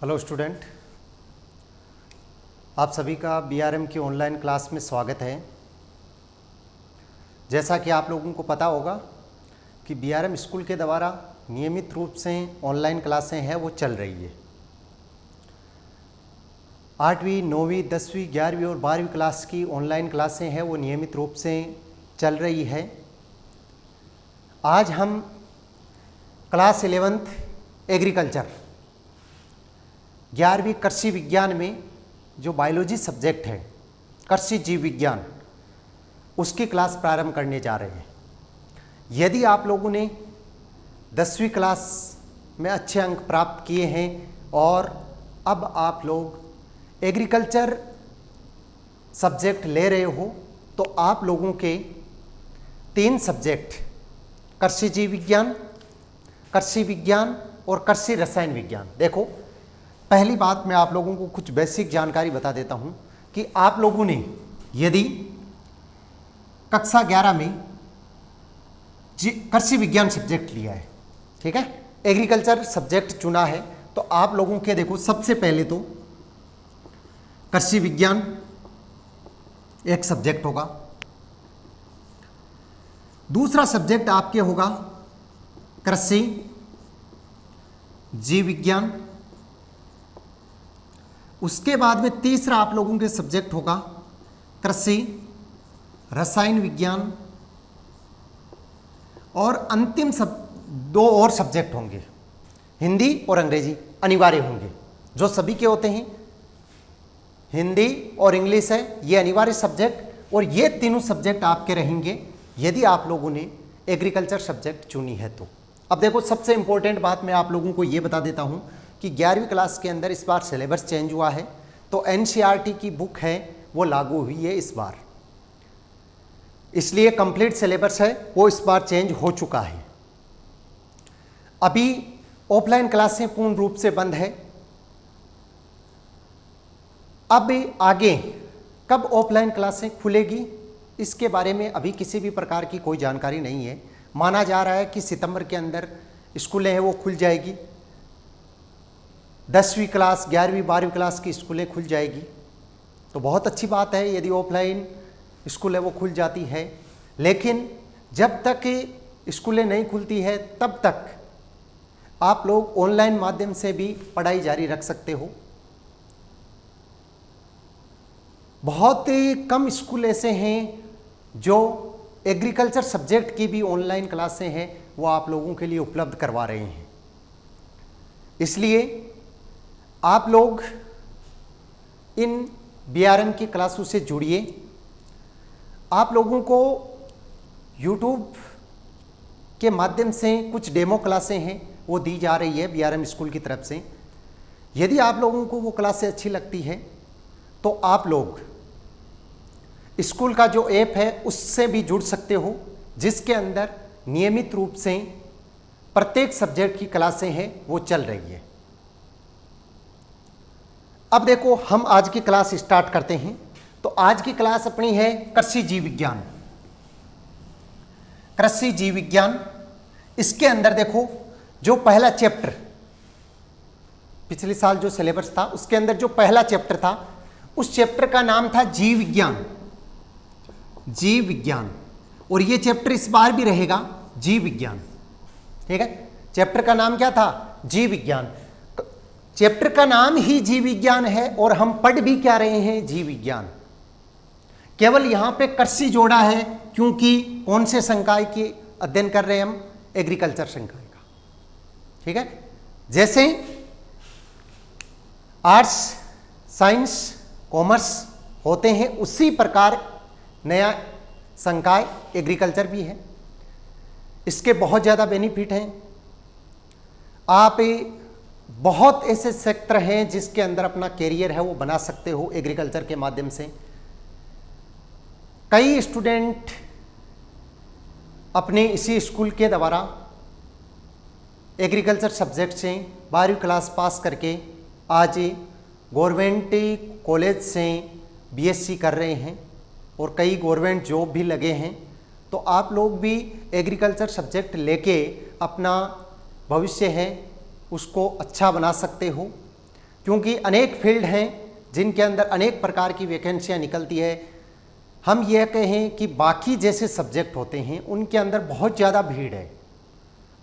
Hello student, आप सभी का बीआरएम की ऑनलाइन क्लास में स्वागत है। जैसा कि आप लोगों को पता होगा कि बीआरएम स्कूल के द्वारा नियमित रूप से ऑनलाइन क्लासें हैं वो चल रही है। 8वीं, 9वीं, 10वीं, 11वीं और 12वीं क्लास की ऑनलाइन क्लासें हैं वो नियमित रूप से चल रही है। आज हम क्लास 11th एग्रीकल्चर 11वीं कृषि विज्ञान में जो बायोलॉजी सब्जेक्ट है, कृषि जीव विज्ञान, उसकी क्लास प्रारंभ करने जा रहे हैं। यदि आप लोगों ने 10वीं क्लास में अच्छे अंक प्राप्त किए हैं और अब आप लोग एग्रीकल्चर सब्जेक्ट ले रहे हो, तो आप लोगों के 3 सब्जेक्ट कृषि जीव विज्ञान, कृषि विज्ञान और कृषि रसायन विज्ञान। देखो, पहली बात मैं आप लोगों को कुछ बेसिक जानकारी बता देता हूं कि आप लोगों ने यदि कक्षा 11 में कृषि विज्ञान सब्जेक्ट लिया है, ठीक है, एग्रीकल्चर सब्जेक्ट चुना है, तो आप लोगों के देखो सबसे पहले तो कृषि विज्ञान एक सब्जेक्ट होगा। दूसरा सब्जेक्ट आपके होगा कृषि जीव विज्ञान। उसके बाद में तीसरा आप लोगों के सब्जेक्ट होगा कृषि रसायन विज्ञान। और अंतिम 2 और सब्जेक्ट होंगे, हिंदी और अंग्रेजी अनिवार्य होंगे, जो सभी के होते हैं। हिंदी और इंग्लिश है ये अनिवार्य सब्जेक्ट, और ये तीनों सब्जेक्ट आपके रहेंगे यदि आप लोगों ने एग्रीकल्चर सब्जेक्ट चुनी है तो। अब देखो, सबसे इंपॉर्टेंट बात मैं आप लोगों को ये बता देता हूं कि 11वीं क्लास के अंदर इस बार सिलेबस चेंज हुआ है, तो एनसीईआरटी की बुक है वो लागू हुई है इस बार, इसलिए कंप्लीट सिलेबस है वो इस बार चेंज हो चुका है। अभी ऑफलाइन क्लासें पूर्ण रूप से बंद है। अब आगे कब ऑफलाइन क्लासें खुलेगी इसके बारे में अभी किसी भी प्रकार की कोई जानकारी नहीं है। माना जा रहा है कि सितंबर के अंदर स्कूलें हैं वो खुल जाएगी, 10वीं क्लास, 11वीं, 12वीं क्लास की स्कूलें खुल जाएगी, तो बहुत अच्छी बात है यदि ऑफलाइन स्कूल है वो खुल जाती है। लेकिन जब तक स्कूलें नहीं खुलती है तब तक आप लोग ऑनलाइन माध्यम से भी पढ़ाई जारी रख सकते हो। बहुत ही कम स्कूल ऐसे हैं जो एग्रीकल्चर सब्जेक्ट की भी ऑनलाइन क्लासें हैं वो आप लोगों के लिए उपलब्ध करवा रहे हैं। इसलिए आप लोग इन बीआरएम की क्लासों से जुड़िए। आप लोगों को यूट्यूब के माध्यम से कुछ डेमो क्लासें हैं वो दी जा रही है बीआरएम स्कूल की तरफ से। यदि आप लोगों को वो क्लासें अच्छी लगती है तो आप लोग स्कूल का जो ऐप है उससे भी जुड़ सकते हो, जिसके अंदर नियमित रूप से प्रत्येक सब्जेक्ट की क्लासें हैं वो चल रही है। अब देखो, हम आज की क्लास स्टार्ट करते हैं। तो आज की क्लास अपनी है कृषि जीव विज्ञान। कृषि जीव विज्ञान, इसके अंदर देखो जो पहला चैप्टर पिछले साल जो सिलेबस था उसके अंदर जो पहला चैप्टर था उस चैप्टर का नाम था जीव विज्ञान। जीव विज्ञान, और ये चैप्टर इस बार भी रहेगा जीव विज्ञान, ठीक है। चैप्टर का नाम क्या था? जीव विज्ञान। चैप्टर का नाम ही जीव विज्ञान है और हम पढ़ भी क्या रहे हैं? जीव विज्ञान। केवल यहां पे कृषि जोड़ा है क्योंकि कौन से संकाय के अध्ययन कर रहे हैं हम? एग्रीकल्चर संकाय का, ठीक है। जैसे आर्ट्स, साइंस, कॉमर्स होते हैं उसी प्रकार नया संकाय एग्रीकल्चर भी है। इसके बहुत ज़्यादा बेनिफिट हैं। आप बहुत ऐसे सेक्टर हैं जिसके अंदर अपना कैरियर है वो बना सकते हो एग्रीकल्चर के माध्यम से। कई स्टूडेंट अपने इसी स्कूल के द्वारा एग्रीकल्चर सब्जेक्ट से 12वीं क्लास पास करके आज गवर्नमेंट कॉलेज से बीएससी कर रहे हैं और कई गवर्नमेंट जॉब भी लगे हैं। तो आप लोग भी एग्रीकल्चर सब्जेक्ट लेके अपना भविष्य है उसको अच्छा बना सकते हो। क्योंकि अनेक फील्ड हैं जिनके अंदर अनेक प्रकार की वैकेंसियाँ निकलती है। हम यह कहें कि बाकी जैसे सब्जेक्ट होते हैं उनके अंदर बहुत ज़्यादा भीड़ है,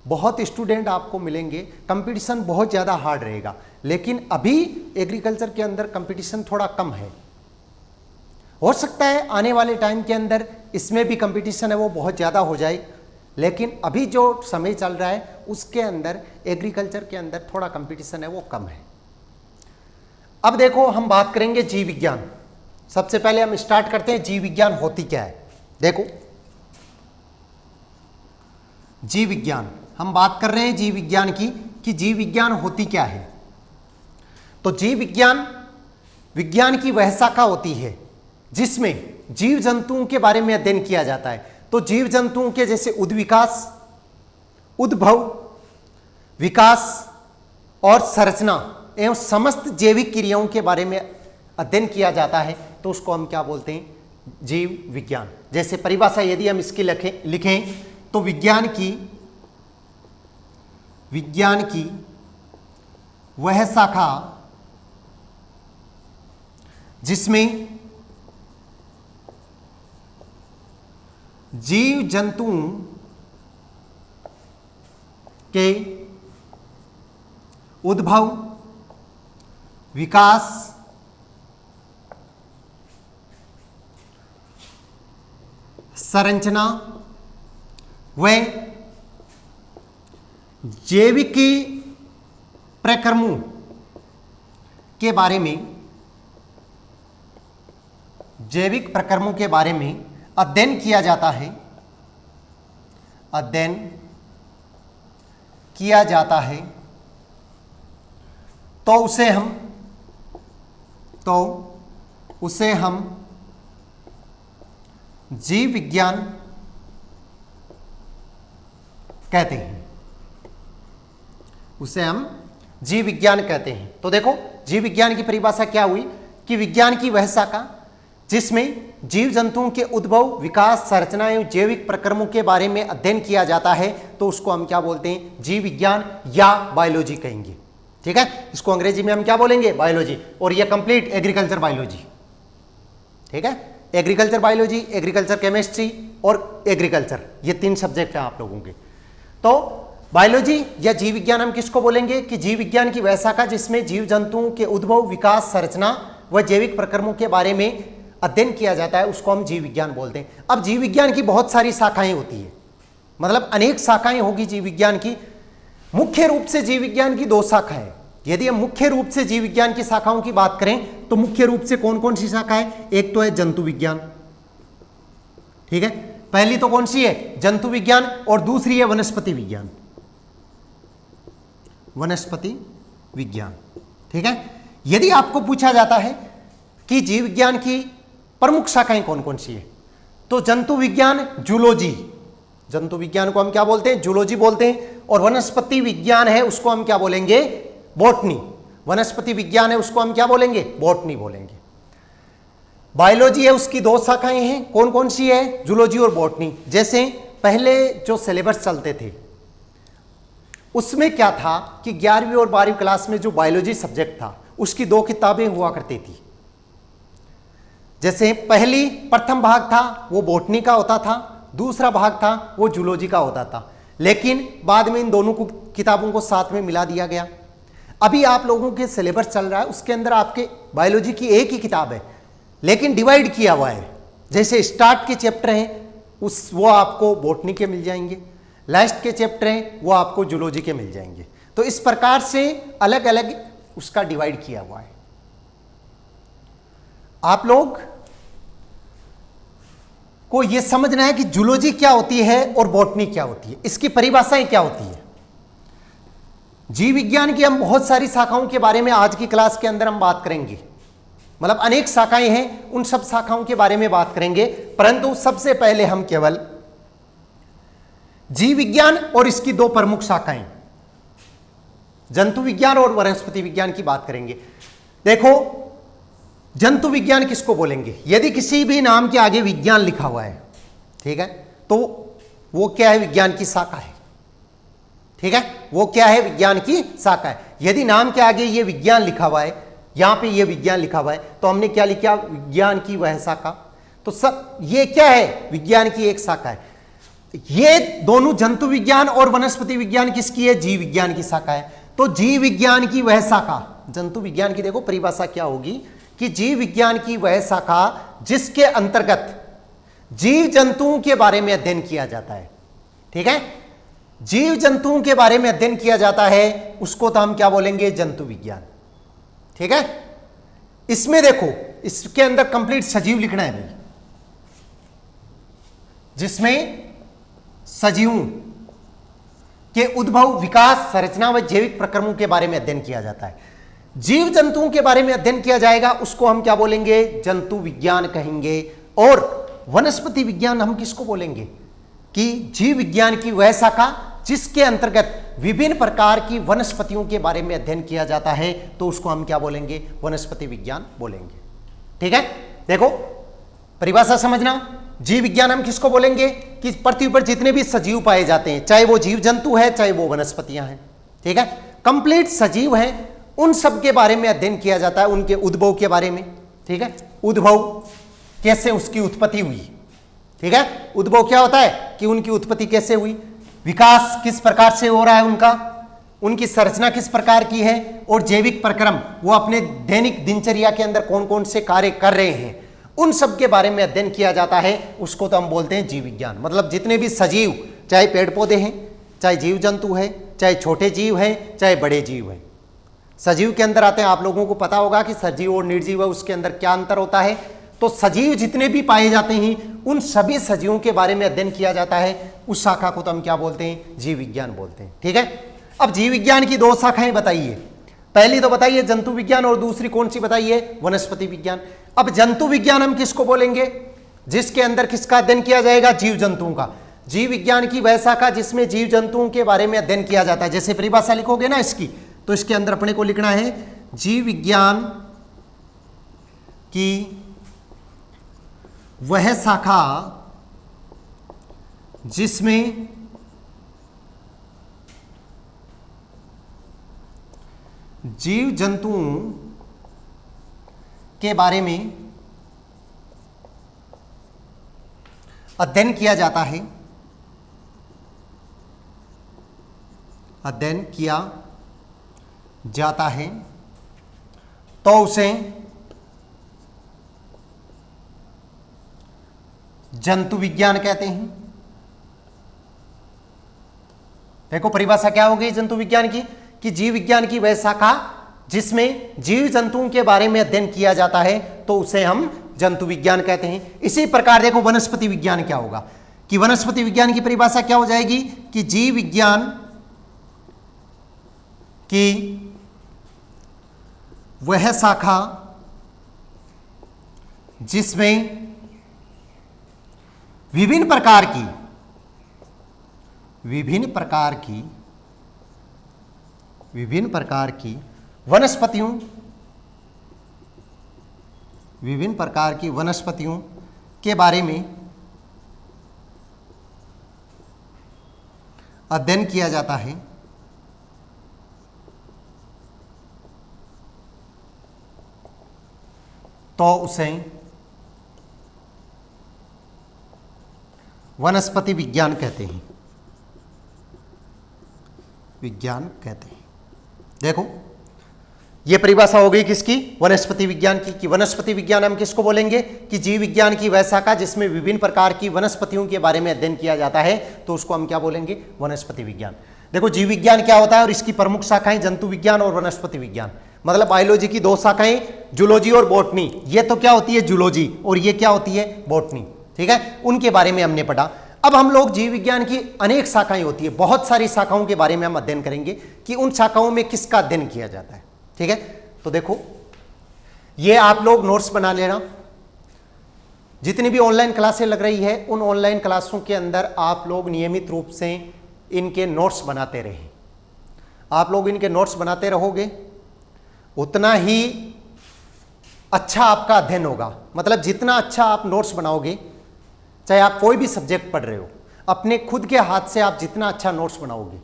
बहुत स्टूडेंट आपको मिलेंगे, कंपटीशन बहुत ज़्यादा हार्ड रहेगा। लेकिन अभी एग्रीकल्चर के अंदर कंपटीशन थोड़ा कम है। हो सकता है आने वाले टाइम के अंदर इसमें भी कंपटीशन है वो बहुत ज़्यादा हो जाए, लेकिन अभी जो समय चल रहा है उसके अंदर एग्रीकल्चर के अंदर थोड़ा कंपटीशन है वो कम है। अब देखो हम बात करेंगे जीव विज्ञान। सबसे पहले हम स्टार्ट करते हैं जीव विज्ञान होती क्या है। देखो जीव विज्ञान, हम बात कर रहे हैं जीव विज्ञान की कि जीव विज्ञान होती क्या है। तो जीव विज्ञान विज्ञान की वह शाखा होती है जिसमें जीव जंतुओं के बारे में अध्ययन किया जाता है। तो जीव जंतुओं के जैसे उद्विकास, उद्भव, विकास और संरचना एवं समस्त जैविक क्रियाओं के बारे में अध्ययन किया जाता है, तो उसको हम क्या बोलते हैं, जीव विज्ञान। जैसे परिभाषा यदि हम इसकी लिखें तो विज्ञान की वह शाखा जिसमें जीव जंतुओं के उद्भव, विकास, संरचना व जैविक प्रक्रमों के बारे में अध्ययन किया जाता है, तो उसे हम जीव विज्ञान कहते हैं। तो देखो जीव विज्ञान की परिभाषा क्या हुई कि विज्ञान की वह शाखा जिसमें जीव जंतुओं के उद्भव, विकास, संरचना एवं जैविक प्रक्रमों के बारे में अध्ययन किया जाता है, तो उसको हम क्या बोलते हैं, जीव विज्ञान या बायोलॉजी कहेंगे। ठीक है, इसको अंग्रेजी में हम क्या बोलेंगे, बायोलॉजी। और ये कंप्लीट एग्रीकल्चर बायोलॉजी। ठीक है, एग्रीकल्चर बायोलॉजी, एग्रीकल्चर केमिस्ट्री और एग्रीकल्चर, ये 3 सब्जेक्ट हैं आप लोगों के। तो बायोलॉजी या जीव विज्ञान हम किसको बोलेंगे कि जीव विज्ञान की वह शाखा जिसमें जीव जंतुओं के उद्भव, विकास, संरचना व जैविक प्रक्रमों के बारे में अध्ययन किया जाता है, उसको हम जीव विज्ञान बोलते हैं। अब जीव विज्ञान की बहुत सारी शाखाएं होती है, मतलब अनेक शाखाएं होगी जीव विज्ञान की। मुख्य रूप से जीव विज्ञान की 2 शाखाएं। यदि हम मुख्य रूप से जीव विज्ञान की शाखाओं की बात करें तो मुख्य रूप से कौन कौन सी शाखा है, एक तो है जंतु विज्ञान। ठीक है, पहली तो कौन सी है, जंतु विज्ञान, और दूसरी है वनस्पति विज्ञान। ठीक है, यदि आपको पूछा जाता है कि जीव विज्ञान की प्रमुख शाखाएं कौन कौन सी है, तो जंतु विज्ञान जूलॉजी, जंतु विज्ञान को हम क्या बोलते हैं, जूलॉजी बोलते हैं। और वनस्पति विज्ञान है उसको हम क्या बोलेंगे, बॉटनी। वनस्पति विज्ञान है उसको हम क्या बोलेंगे, बॉटनी बोलेंगे। बायोलॉजी है उसकी 2 शाखाएं हैं, कौन कौन सी है, जूलॉजी और बॉटनी। जैसे पहले जो सिलेबस चलते थे उसमें क्या था कि 11वीं और 12वीं क्लास में जो बायोलॉजी सब्जेक्ट था उसकी 2 किताबें हुआ करती थी। जैसे प्रथम भाग था वो बॉटनी का होता था, दूसरा भाग था वो जूलॉजी का होता था, लेकिन बाद में इन दोनों किताबों को साथ में मिला दिया गया। अभी आप लोगों के सिलेबस चल रहा है उसके अंदर आपके बायोलॉजी की एक ही किताब है, लेकिन डिवाइड किया हुआ है। जैसे स्टार्ट के चैप्टर हैं वो आपको बॉटनी के मिल जाएंगे, लास्ट के चैप्टर हैं वो आपको जूलॉजी के मिल जाएंगे। तो इस प्रकार से अलग अलग उसका डिवाइड किया हुआ है। आप लोग को यह समझना है कि जूलॉजी क्या होती है और बॉटनी क्या होती है, इसकी परिभाषाएं क्या होती है। जीव विज्ञान की हम बहुत सारी शाखाओं के बारे में आज की क्लास के अंदर हम बात करेंगे, मतलब अनेक शाखाएं हैं, उन सब शाखाओं के बारे में बात करेंगे। परंतु सबसे पहले हम केवल जीव विज्ञान और इसकी 2 प्रमुख शाखाएं जंतु विज्ञान और वनस्पति विज्ञान की बात करेंगे। देखो जंतु विज्ञान किसको बोलेंगे, यदि किसी भी नाम के आगे विज्ञान लिखा हुआ है, ठीक है, तो वो क्या है, विज्ञान की शाखा है। ठीक है, वो क्या है, विज्ञान की शाखा है। यदि नाम के आगे ये विज्ञान लिखा हुआ है, यहां पे ये विज्ञान लिखा हुआ है, तो हमने क्या लिखा, विज्ञान की वह शाखा। तो सब ये क्या है, विज्ञान की एक शाखा है। ये दोनों जंतु विज्ञान और वनस्पति विज्ञान किसकी है, जीव विज्ञान की शाखा है। तो जीव विज्ञान की वह शाखा, जंतु विज्ञान की देखो परिभाषा क्या होगी कि जीव विज्ञान की वह शाखा जिसके अंतर्गत जीव जंतुओं के बारे में अध्ययन किया जाता है। ठीक है, जीव जंतुओं के बारे में अध्ययन किया जाता है, उसको तो हम क्या बोलेंगे, जंतु विज्ञान। ठीक है, इसमें देखो, इसके अंदर कंप्लीट सजीव लिखना है भाई, जिसमें सजीवों के उद्भव, विकास, संरचना व जैविक प्रक्रमों के बारे में अध्ययन किया जाता है। जीव जंतुओं के बारे में अध्ययन किया जाएगा, उसको हम क्या बोलेंगे, जंतु विज्ञान कहेंगे। और वनस्पति विज्ञान हम किसको बोलेंगे कि जीव विज्ञान की वह शाखा जिसके अंतर्गत विभिन्न प्रकार की वनस्पतियों के बारे में अध्ययन किया जाता है, तो उसको हम क्या बोलेंगे, वनस्पति विज्ञान बोलेंगे। ठीक है, देखो परिभाषा समझना। जीव विज्ञान हम किसको बोलेंगे कि पृथ्वी पर जितने भी सजीव पाए जाते हैं, चाहे वो जीव जंतु है, चाहे वो वनस्पतियां हैं, ठीक है, कंप्लीट सजीव हैं, उन सब के बारे में अध्ययन किया जाता है, उनके उद्भव के बारे में। ठीक है, उद्भव कैसे उसकी उत्पत्ति हुई। ठीक है, उद्भव क्या होता है कि उनकी उत्पत्ति कैसे हुई, विकास किस प्रकार से हो रहा है उनका, उनकी संरचना किस प्रकार की है, और जैविक प्रक्रम वो अपने दैनिक दिनचर्या के अंदर कौन कौन से कार्य कर रहे हैं, उन सब के बारे में अध्ययन किया जाता है, उसको तो हम बोलते हैं जीव विज्ञान। मतलब जितने भी सजीव, चाहे पेड़ पौधे हैं, चाहे जीव जंतु है, चाहे छोटे जीव हैं, चाहे बड़े जीव हैं, सजीव के अंदर आते हैं। आप लोगों को पता होगा कि सजीव और निर्जीव है, उसके अंदर क्या अंतर होता है। तो सजीव जितने भी पाए जाते हैं, उन सभी सजीवों के बारे में अध्ययन किया जाता है, उस शाखा को तो हम क्या बोलते हैं, जीव विज्ञान बोलते हैं। ठीक है, अब जीव विज्ञान की दो शाखाएं बताइए, पहली तो बताइए जंतु विज्ञान, और दूसरी कौन सी बताइए, वनस्पति विज्ञान। अब जंतु विज्ञान हम किसको बोलेंगे, जिसके अंदर किसका अध्ययन किया जाएगा, जीव जंतुओं का। जीव विज्ञान की वह शाखा जिसमें जीव जंतुओं के बारे में अध्ययन किया जाता है। जैसे परिभाषा लिखोगे ना इसकी, तो इसके अंदर अपने को लिखना है जीव विज्ञान की वह शाखा जिसमें जीव जंतुओं के बारे में अध्ययन किया जाता है, अध्ययन किया जाता है, तो उसे जंतु विज्ञान कहते हैं। देखो परिभाषा क्या हो गई जंतु विज्ञान की कि जीव विज्ञान की वह शाखा जिसमें जीव जंतुओं के बारे में अध्ययन किया जाता है, तो उसे हम जंतु विज्ञान कहते हैं। इसी प्रकार देखो वनस्पति विज्ञान क्या होगा कि वनस्पति विज्ञान की परिभाषा क्या हो जाएगी कि जीव विज्ञान की वह शाखा जिसमें विभिन्न प्रकार की वनस्पतियों के बारे में अध्ययन किया जाता है, तो उसे वनस्पति विज्ञान कहते हैं, देखो ये परिभाषा हो गई किसकी, वनस्पति विज्ञान की। कि वनस्पति विज्ञान हम किसको बोलेंगे कि जीव विज्ञान की वह शाखा जिसमें विभिन्न प्रकार की वनस्पतियों के बारे में अध्ययन किया जाता है, तो उसको हम क्या बोलेंगे, वनस्पति विज्ञान। देखो जीव विज्ञान क्या होता है और इसकी प्रमुख शाखाएं जंतु विज्ञान और वनस्पति विज्ञान। मतलब बायोलॉजी की दो शाखाएं, जूलॉजी और बॉटनी। ये तो क्या होती है, जूलॉजी, और ये क्या होती है, बॉटनी। ठीक है, उनके बारे में हमने पढ़ा। अब हम लोग जीव विज्ञान की अनेक शाखाएं होती है, बहुत सारी शाखाओं के बारे में हम अध्ययन करेंगे कि उन शाखाओं में किसका अध्ययन किया जाता है। ठीक है, तो देखो ये आप लोग नोट्स बना लेना। जितनी भी ऑनलाइन क्लासें लग रही है, उन ऑनलाइन क्लासों के अंदर आप लोग नियमित रूप से इनके नोट्स बनाते रहें। आप लोग इनके नोट्स बनाते रहोगे, उतना ही अच्छा आपका अध्ययन होगा। मतलब जितना अच्छा आप नोट्स बनाओगे, चाहे आप कोई भी सब्जेक्ट पढ़ रहे हो, अपने खुद के हाथ से आप जितना अच्छा नोट्स बनाओगे,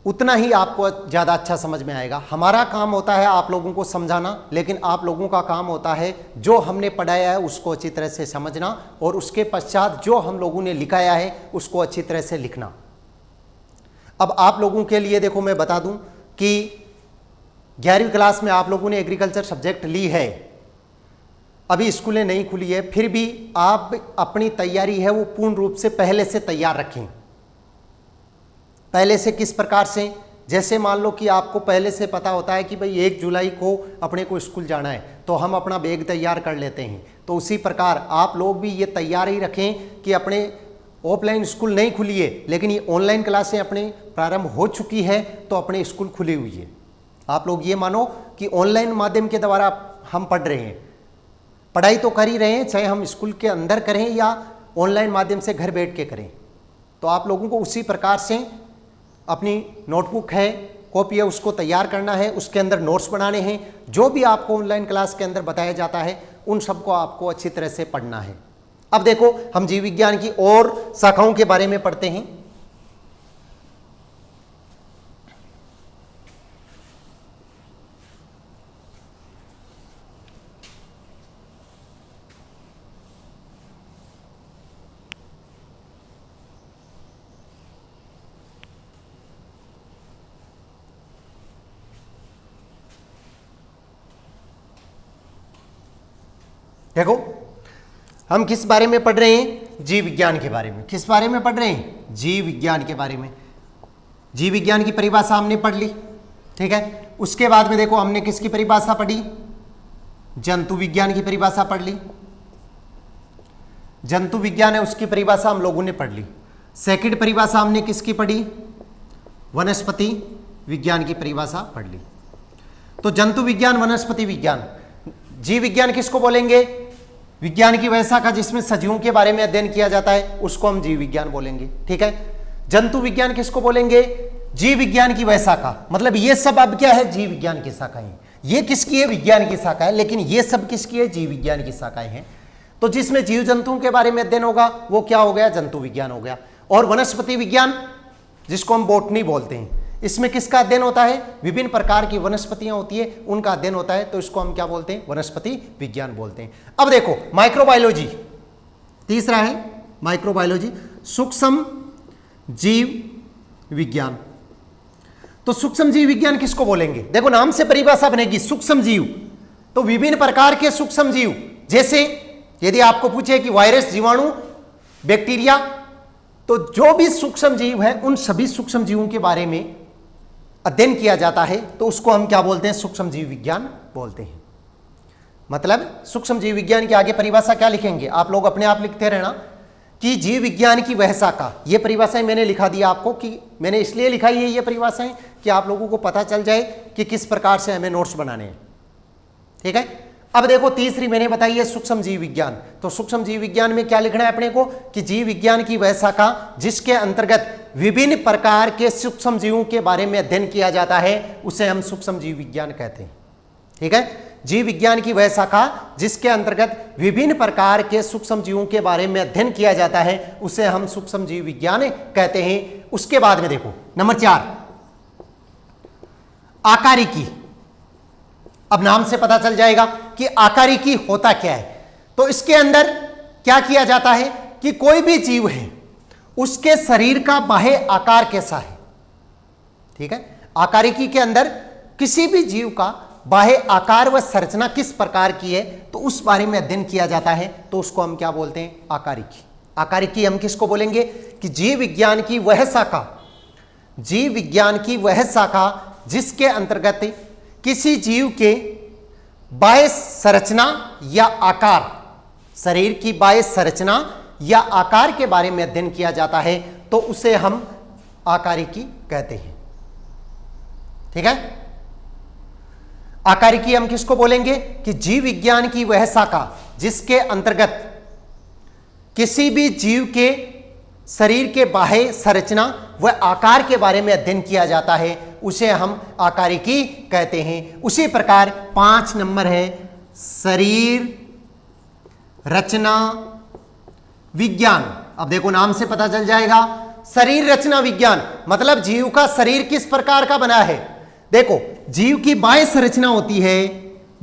उतना ही आपको ज़्यादा अच्छा समझ में आएगा। हमारा काम होता है आप लोगों को समझाना, लेकिन आप लोगों का काम होता है जो हमने पढ़ाया है उसको अच्छी तरह से समझना और उसके पश्चात जो हम लोगों ने लिखाया है उसको अच्छी तरह से लिखना। अब आप लोगों के लिए देखो मैं बता दूं कि 11वीं क्लास में आप लोगों ने एग्रीकल्चर सब्जेक्ट ली है, अभी स्कूलें नहीं खुली है, फिर भी आप अपनी तैयारी है वो पूर्ण रूप से पहले से तैयार रखें। पहले से किस प्रकार से, जैसे मान लो कि आपको पहले से पता होता है कि भाई 1 जुलाई को अपने को स्कूल जाना है तो हम अपना बैग तैयार कर लेते हैं, तो उसी प्रकार आप लोग भी ये तैयार ही रखें कि अपने ऑफलाइन स्कूल नहीं खुली है लेकिन ये ऑनलाइन क्लासें अपने प्रारंभ हो चुकी है तो अपने स्कूल खुली हुई है। आप लोग ये मानो कि ऑनलाइन माध्यम के द्वारा हम पढ़ रहे हैं, पढ़ाई तो कर ही रहे हैं, चाहे हम स्कूल के अंदर करें या ऑनलाइन माध्यम से घर बैठ के करें। तो आप लोगों को उसी प्रकार से अपनी नोटबुक है, कॉपी है, उसको तैयार करना है, उसके अंदर नोट्स बनाने हैं। जो भी आपको ऑनलाइन क्लास के अंदर बताया जाता है उन सबको आपको अच्छी तरह से पढ़ना है। अब देखो हम जीव विज्ञान की और शाखाओं के बारे में पढ़ते हैं। देखो हम किस बारे में पढ़ रहे हैं, जीव विज्ञान के बारे में। किस बारे में पढ़ रहे हैं, जीव विज्ञान के बारे में। जीव विज्ञान की परिभाषा हमने पढ़ ली, ठीक है। उसके बाद में देखो हमने किसकी परिभाषा पढ़ी, जंतु विज्ञान की परिभाषा पढ़ ली। जंतु विज्ञान है उसकी परिभाषा हम लोगों ने पढ़ ली। सेकंड परिभाषा हमने किसकी पढ़ी, वनस्पति विज्ञान की परिभाषा पढ़ ली। तो जंतु विज्ञान, वनस्पति विज्ञान। जीव विज्ञान किसको बोलेंगे, विज्ञान की वह शाखा जिसमें सजीवों के बारे में अध्ययन किया जाता है उसको हम जीव विज्ञान बोलेंगे, ठीक है। जंतु विज्ञान किसको बोलेंगे, जीव विज्ञान की वह शाखा। मतलब ये सब अब क्या है, जीव विज्ञान की शाखाएं। ये किसकी है, विज्ञान की शाखा है, लेकिन ये सब किसकी है, जीव विज्ञान की शाखाएं हैं। तो जिसमें जीव जंतुओं के बारे में अध्ययन होगा वो क्या हो गया, जंतु विज्ञान हो गया। और वनस्पति विज्ञान जिसको हम बॉटनी बोलते हैं, इसमें किसका अध्ययन होता है, विभिन्न प्रकार की वनस्पतियां होती है उनका अध्ययन होता है, तो इसको हम क्या बोलते हैं, वनस्पति विज्ञान बोलते हैं। अब देखो माइक्रोबायोलॉजी तीसरा है, माइक्रोबायोलॉजी सूक्ष्म जीव विज्ञान। तो सूक्ष्म जीव विज्ञान किसको बोलेंगे, देखो नाम से परिभाषा बनेगी सूक्ष्म जीव। तो विभिन्न प्रकार के सूक्ष्म जीव, जैसे यदि आपको पूछे कि वायरस, जीवाणु, बैक्टीरिया, तो जो भी सूक्ष्म जीव है उन सभी सूक्ष्म जीवों के बारे में अध्ययन किया जाता है, तो उसको हम क्या बोलते हैं, सूक्ष्म जीव विज्ञान बोलते हैं। मतलब सूक्ष्म जीव विज्ञान की आगे परिभाषा क्या लिखेंगे, आप लोग अपने आप लिखते रहना कि जीव विज्ञान की वह शाखा। ये परिभाषाएं मैंने लिखा दिया आपको, कि मैंने इसलिए लिखाई है ये परिभाषाएं कि आप लोगों को पता चल जाए कि किस प्रकार से हमें नोट्स बनाने हैं, ठीक है। अब देखो तीसरी मैंने बताई है सूक्ष्म जीव विज्ञान। तो सूक्ष्म जीव विज्ञान में क्या लिखना है अपने को, कि जीव विज्ञान की वह शाखा जिसके अंतर्गत विभिन्न प्रकार के सूक्ष्म जीवों के बारे में अध्ययन किया जाता है उसे हम सूक्ष्म जीव विज्ञान कहते हैं, ठीक है। जीव विज्ञान की वह शाखा जिसके अंतर्गत विभिन्न प्रकार के सूक्ष्म जीवों के बारे में अध्ययन किया जाता है उसे हम सूक्ष्म जीव विज्ञान कहते हैं। उसके बाद में देखो नंबर 4, आकारिकी। अब नाम से पता चल जाएगा कि आकारिकी होता क्या है। तो इसके अंदर क्या किया जाता है कि कोई भी जीव है उसके शरीर का बाह्य आकार कैसा है, ठीक है। आकारिकी के अंदर किसी भी जीव का बाह्य आकार व संरचना किस प्रकार की है तो उस बारे में अध्ययन किया जाता है, तो उसको हम क्या बोलते हैं, आकारिकी। आकारिकी हम किसको बोलेंगे कि जीव विज्ञान की वह शाखा, जीव विज्ञान की वह शाखा जिसके अंतर्गत किसी जीव के बाह्य संरचना या आकार, शरीर की बाह्य संरचना या आकार के बारे में अध्ययन किया जाता है, तो उसे हम आकारिकी कहते हैं, ठीक है। आकारिकी हम किसको बोलेंगे कि जीव विज्ञान की वह शाखा जिसके अंतर्गत किसी भी जीव के शरीर के बाह्य संरचना व आकार के बारे में अध्ययन किया जाता है उसे हम आकारिकी कहते हैं। उसी प्रकार 5 नंबर है शरीर रचना विज्ञान। अब देखो नाम से पता चल जाएगा शरीर रचना विज्ञान, मतलब जीव का शरीर किस प्रकार का बना है। देखो, जीव की बाह्य संरचना होती है,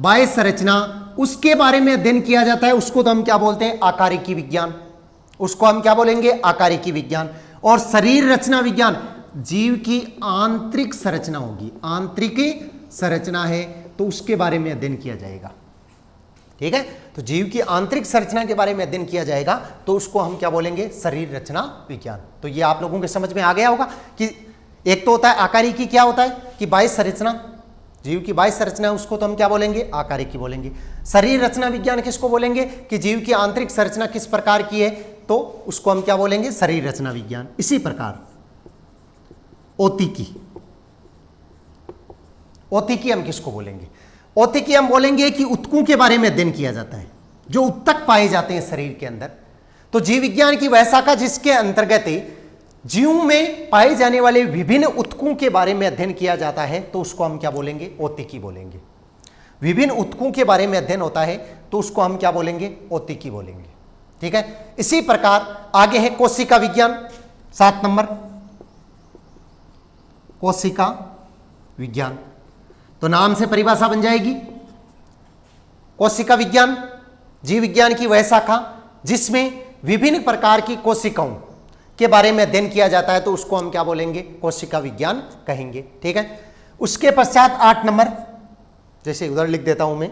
बाह्य संरचना, उसके बारे में अध्ययन किया जाता है, उसको तो हम क्या बोलते हैं, आकारिकी विज्ञान। उसको हम क्या बोलेंगे, आकारिकी विज्ञान। और शरीर रचना विज्ञान, जीव की आंतरिक संरचना होगी, आंतरिक संरचना है तो उसके बारे में अध्ययन किया जाएगा। ठीक है, तो जीव की आंतरिक संरचना के बारे में अध्ययन किया जाएगा तो उसको हम क्या बोलेंगे, शरीर रचना विज्ञान। तो ये आप लोगों के समझ में आ गया होगा कि एक तो होता है आकारिकी, क्या होता है कि बाह्य संरचना, जीव की बाह्य संरचना है, उसको तो हम क्या बोलेंगे, आकारिकी बोलेंगे। शरीर रचना विज्ञान किसको बोलेंगे कि जीव की आंतरिक संरचना किस प्रकार की है, तो उसको हम क्या बोलेंगे, शरीर रचना विज्ञान। इसी प्रकार औतिकी, औतिकी हम किसको बोलेंगे, औतिकी हम बोलेंगे कि ऊतकों के बारे में अध्ययन किया जाता है, जो ऊतक पाए जाते हैं शरीर के अंदर। तो जीव विज्ञान की वह शाखा जिसके अंतर्गत जीव में पाए जाने वाले विभिन्न ऊतकों के बारे में अध्ययन किया जाता है तो उसको हम क्या बोलेंगे, औतिकी बोलेंगे। विभिन्न ऊतकों के बारे में अध्ययन होता है तो उसको हम क्या बोलेंगे, औतिकी बोलेंगे। ठीक है, इसी प्रकार आगे है कोशिका विज्ञान, 7 नंबर कोशिका विज्ञान। तो नाम से परिभाषा बन जाएगी, कोशिका विज्ञान जीव विज्ञान की वह शाखा जिसमें विभिन्न प्रकार की कोशिकाओं के बारे में अध्ययन किया जाता है तो उसको हम क्या बोलेंगे, कोशिका विज्ञान कहेंगे। ठीक है, उसके पश्चात 8 नंबर, जैसे उधर लिख देता हूं मैं,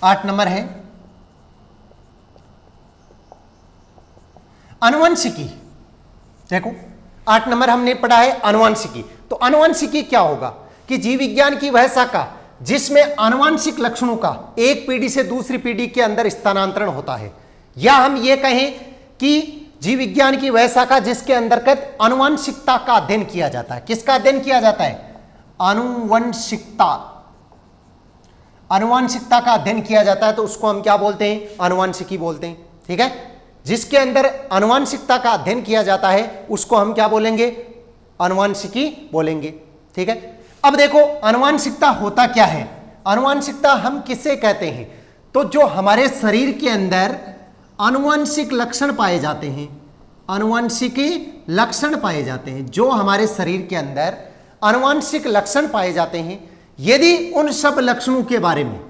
8 नंबर है आनुवंशिकी। देखो 8 नंबर हमने पढ़ा है आनुवंशिकी। तो आनुवंशिकी क्या होगा कि जीव विज्ञान की वह शाखा जिसमें आनुवंशिक लक्षणों का एक पीढ़ी से दूसरी पीढ़ी के अंदर स्थानांतरण होता है, या हम ये कहें कि जीव विज्ञान की वह शाखा जिसके अंतर्गत आनुवंशिकता का अध्ययन किया जाता है। किसका अध्ययन किया जाता है, आनुवंशिकता, आनुवंशिकता का अध्ययन किया जाता है तो उसको हम क्या बोलते हैं, आनुवंशिकी बोलते हैं। ठीक है, जिसके अंदर आनुवंशिकता का अध्ययन किया जाता है उसको हम क्या बोलेंगे, आनुवंशिकी बोलेंगे। ठीक है, अब देखो आनुवंशिकता होता क्या है, आनुवंशिकता हम किसे कहते हैं, तो जो हमारे शरीर के अंदर आनुवंशिक लक्षण पाए जाते हैं, आनुवंशिकी लक्षण पाए जाते हैं, जो हमारे शरीर के अंदर आनुवंशिक लक्षण पाए जाते हैं, यदि उन सब लक्षणों के बारे में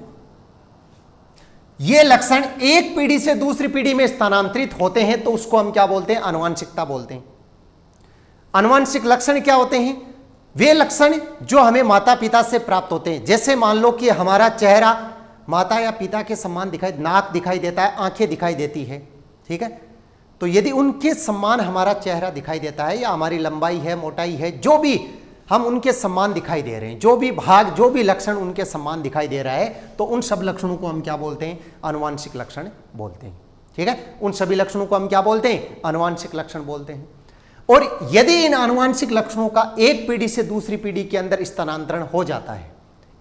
ये लक्षण एक पीढ़ी से दूसरी पीढ़ी में स्थानांतरित होते हैं तो उसको हम क्या बोलते हैं, आनुवंशिकता बोलते हैं। आनुवंशिक लक्षण क्या होते हैं, वे लक्षण जो हमें माता पिता से प्राप्त होते हैं। जैसे मान लो कि हमारा चेहरा माता या पिता के समान दिखाई, नाक दिखाई देता है, आंखें दिखाई देती है। ठीक है, तो यदि उनके समान हमारा चेहरा दिखाई देता है या हमारी लंबाई है, मोटाई है, जो भी हम उनके समान दिखाई दे रहे हैं, जो भी भाग, जो भी लक्षण उनके समान दिखाई दे रहा है, तो उन सब लक्षणों को हम क्या बोलते हैं, आनुवंशिक लक्षण बोलते हैं। ठीक है, उन सभी लक्षणों को हम क्या बोलते हैं, आनुवंशिक लक्षण बोलते हैं। और यदि इन आनुवंशिक लक्षणों का एक पीढ़ी से दूसरी पीढ़ी के अंदर स्थानांतरण हो जाता है,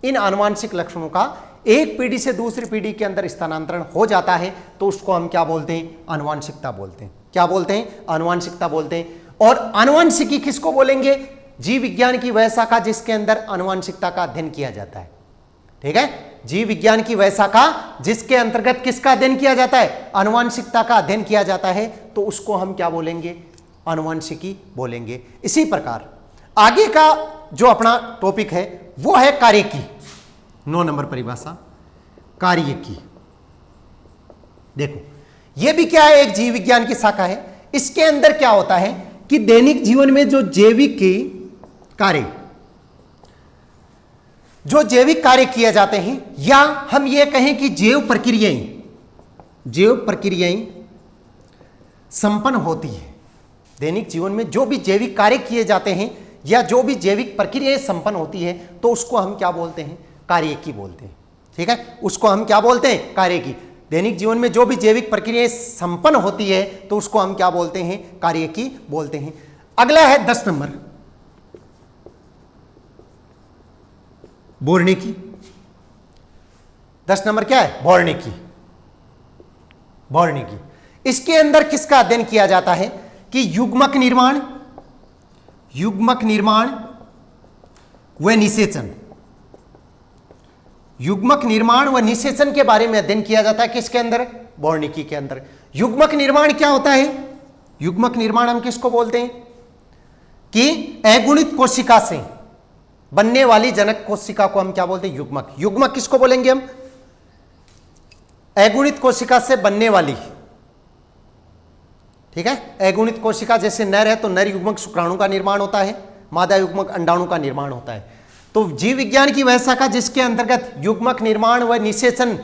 इन आनुवंशिक लक्षणों का एक पीढ़ी से दूसरी पीढ़ी के अंदर स्थानांतरण हो जाता है तो उसको हम क्या बोलते हैं, आनुवंशिकता बोलते हैं। क्या बोलते हैं, आनुवंशिकता बोलते हैं। और आनुवंशिकी किसको बोलेंगे, जीव विज्ञान की वह शाखा जिसके अंदर आनुवंशिकता का अध्ययन किया जाता है। ठीक है, जीव विज्ञान की वह शाखा जिसके अंतर्गत किसका अध्ययन किया जाता है, आनुवंशिकता का अध्ययन किया जाता है तो उसको हम क्या बोलेंगे, आनुवंशिकी बोलेंगे। इसी प्रकार आगे का जो अपना टॉपिक है वो है कार्यकी। 9 नंबर परिभाषा, कार्यकी। देखो ये भी क्या है, एक जीव विज्ञान की शाखा है। इसके अंदर क्या होता है कि दैनिक जीवन में जो जैविक कार्य, जो जैविक कार्य किए जाते हैं, या हम ये कहें कि जैव प्रक्रियाएं संपन्न होती है। दैनिक जीवन में जो भी जैविक कार्य किए जाते हैं या जो भी जैविक प्रक्रियाएं संपन्न होती है तो उसको हम क्या बोलते हैं, कार्यकी बोलते हैं। ठीक है, उसको हम क्या बोलते हैं, कार्यकी। दैनिक जीवन में जो भी जैविक प्रक्रियाएं संपन्न होती है तो उसको हम क्या बोलते हैं, कार्यकी बोलते हैं। अगला है 10 नंबर, बोर्निकी। 10 नंबर क्या है, बोर्निकी। बोर्निकी, इसके अंदर किसका अध्ययन किया जाता है कि युग्मक निर्माण व निषेचन, युग्मक निर्माण व निषेचन के बारे में अध्ययन किया जाता है। किसके अंदर, बोर्निकी के अंदर। युग्मक निर्माण क्या होता है, युग्मक निर्माण हम किसको बोलते हैं कि अगुणित कोशिका से बनने वाली जनक कोशिका को हम क्या बोलते हैं? युग्मक। युग्मक किसको बोलेंगे हम? अगुणित कोशिका से बनने वाली, ठीक है। अगुणित कोशिका जैसे नर है तो नर युग्मक शुक्राणु का निर्माण होता है, मादा युग्मक अंडाणु का निर्माण होता है। तो जीव विज्ञान की वह शाखा जिसके अंतर्गत युग्मक निर्माण व निषेचन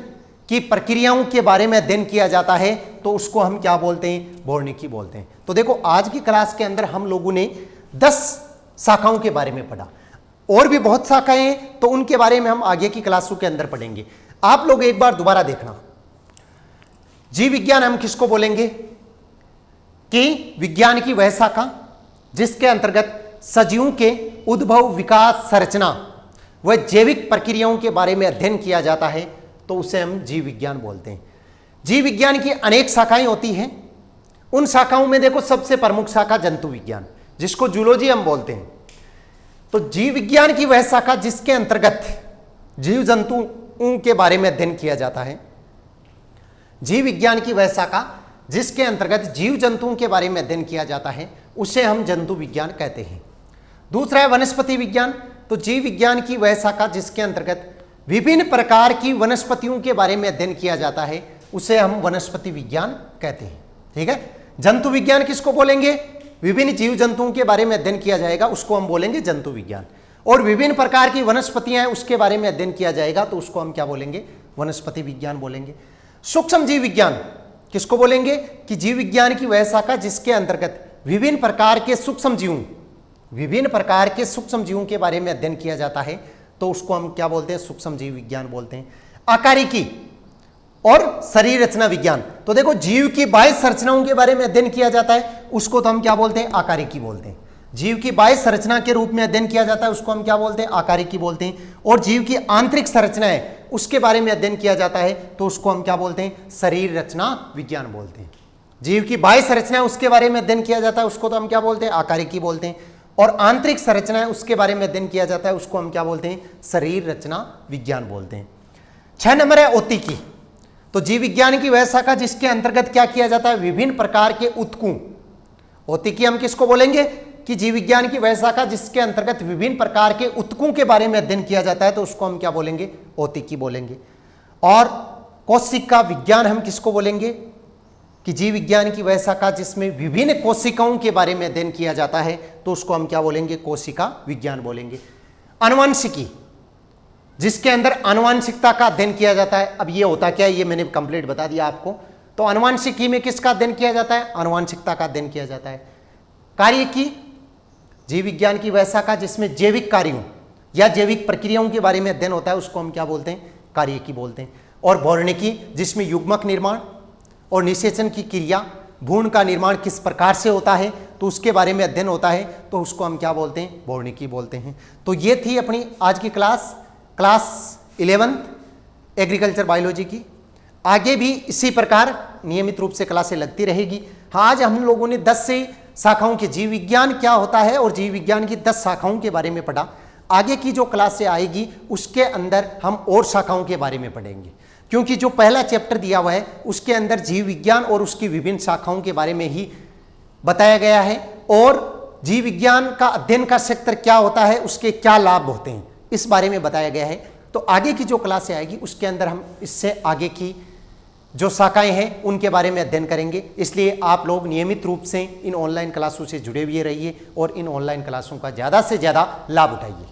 की प्रक्रियाओं के बारे में अध्ययन किया जाता है तो उसको हम क्या बोलते हैं? भौणिकी बोलते हैं। तो देखो आज की क्लास के अंदर हम लोगों ने 10 शाखाओं के बारे में पढ़ा, और भी बहुत शाखाएं हैं तो उनके बारे में हम आगे की क्लासों के अंदर पढ़ेंगे। आप लोग एक बार दोबारा देखना, जीव विज्ञान हम किसको बोलेंगे कि विज्ञान की वह शाखा जिसके अंतर्गत सजीवों के उद्भव, विकास, संरचना व जैविक प्रक्रियाओं के बारे में अध्ययन किया जाता है तो उसे हम जीव विज्ञान बोलते हैं। जीव विज्ञान की अनेक शाखाएं होती हैं। उन शाखाओं में देखो सबसे प्रमुख शाखा जंतु विज्ञान, जिसको जूलॉजी हम बोलते हैं। तो जीव विज्ञान की वह शाखा जिसके अंतर्गत जीव जंतुओं के बारे में अध्ययन किया जाता है। जीव विज्ञान की वह शाखा जिसके अंतर्गत जीव जंतुओं के बारे में अध्ययन किया जाता है उसे हम जंतु विज्ञान कहते हैं। दूसरा है वनस्पति विज्ञान। तो जीव विज्ञान की वह शाखा जिसके अंतर्गत विभिन्न प्रकार की वनस्पतियों के बारे में अध्ययन किया जाता है उसे हम वनस्पति विज्ञान कहते हैं, ठीक है। जंतु विज्ञान किसको बोलेंगे? विभिन्न जीव जंतुओं के बारे में अध्ययन किया जाएगा उसको हम बोलेंगे जंतु विज्ञान। और विभिन्न प्रकार की वनस्पतियां हैं उसके बारे में अध्ययन किया जाएगा तो उसको हम क्या बोलेंगे? वनस्पति विज्ञान बोलेंगे। सूक्ष्म जीव विज्ञान किसको बोलेंगे कि जीव विज्ञान की वह शाखा जिसके अंतर्गत विभिन्न प्रकार के सूक्ष्म जीवों के बारे में अध्ययन किया जाता है तो उसको हम क्या बोलते हैं? सूक्ष्म जीव विज्ञान बोलते हैं। आकारिकी और शरीर रचना विज्ञान। तो देखो जीव की बाह्य संरचनाओं के बारे में अध्ययन किया जाता है उसको तो हम क्या बोलते हैं? आकारिकी बोलते हैं। जीव की बाह्य संरचना के रूप में अध्ययन किया जाता है उसको हम क्या बोलते हैं? आकारिकी बोलते हैं। और जीव की आंतरिक संरचना है उसके बारे में अध्ययन किया जाता है तो उसको हम क्या बोलते हैं? शरीर रचना विज्ञान बोलते हैं। जीव की बाह्य संरचना है उसके बारे में अध्ययन किया जाता है उसको तो हम क्या बोलते हैं? आकारिकी बोलते हैं। और आंतरिक संरचना है उसके बारे में अध्ययन किया जाता है उसको हम क्या बोलते हैं? शरीर रचना विज्ञान बोलते हैं। 6 नंबर है औतिकी। तो जीव विज्ञान की वह शाखा जिसके अंतर्गत क्या किया जाता है? विभिन्न प्रकार के ऊतकों। औतिकी हम किसको बोलेंगे कि जीव विज्ञान की वह शाखा जिसके अंतर्गत विभिन्न प्रकार के ऊतकों के बारे में अध्ययन किया जाता है तो उसको हम क्या बोलेंगे? औतिकी बोलेंगे। और कोशिका विज्ञान हम किसको बोलेंगे कि जीव विज्ञान की वह शाखा जिसमें विभिन्न कोशिकाओं के बारे में अध्ययन किया जाता है तो उसको हम क्या बोलेंगे? कोशिका विज्ञान बोलेंगे। आनुवंशिकी जिसके अंदर आनुवंशिकता का अध्ययन किया जाता है। अब ये होता क्या है ये मैंने कंप्लीट बता दिया आपको। तो आनुवंशिकी में किसका अध्ययन किया जाता है? आनुवंशिकता का अध्ययन किया जाता है। कार्यकी जीव विज्ञान की वह शाखा जिसमें जैविक कार्यों या जैविक प्रक्रियाओं के बारे में अध्ययन होता है उसको हम क्या बोलते हैं? कार्यकी बोलते हैं। और भौणिकी जिसमें युग्मक निर्माण और निषेचन की क्रिया, भ्रूण का निर्माण किस प्रकार से होता है तो उसके बारे में अध्ययन होता है तो उसको हम क्या बोलते हैं? भौणिकी बोलते हैं। तो ये थी अपनी आज की क्लास 11th एग्रीकल्चर बायोलॉजी की। आगे भी इसी प्रकार नियमित रूप से क्लासें लगती रहेगी। हाँ, आज हम लोगों ने 10 से शाखाओं के जीव विज्ञान क्या होता है और जीव विज्ञान की 10 शाखाओं के बारे में पढ़ा। आगे की जो क्लासें आएगी उसके अंदर हम और शाखाओं के बारे में पढ़ेंगे, क्योंकि जो पहला चैप्टर दिया हुआ है उसके अंदर जीव विज्ञान और उसकी विभिन्न शाखाओं के बारे में ही बताया गया है और जीव विज्ञान का अध्ययन का क्षेत्र क्या होता है, उसके क्या लाभ होते हैं, इस बारे में बताया गया है। तो आगे की जो क्लासें आएगी उसके अंदर हम इससे आगे की जो शाखाएं हैं उनके बारे में अध्ययन करेंगे। इसलिए आप लोग नियमित रूप से इन ऑनलाइन क्लासों से जुड़े हुए रहिए और इन ऑनलाइन क्लासों का ज़्यादा से ज़्यादा लाभ उठाइए।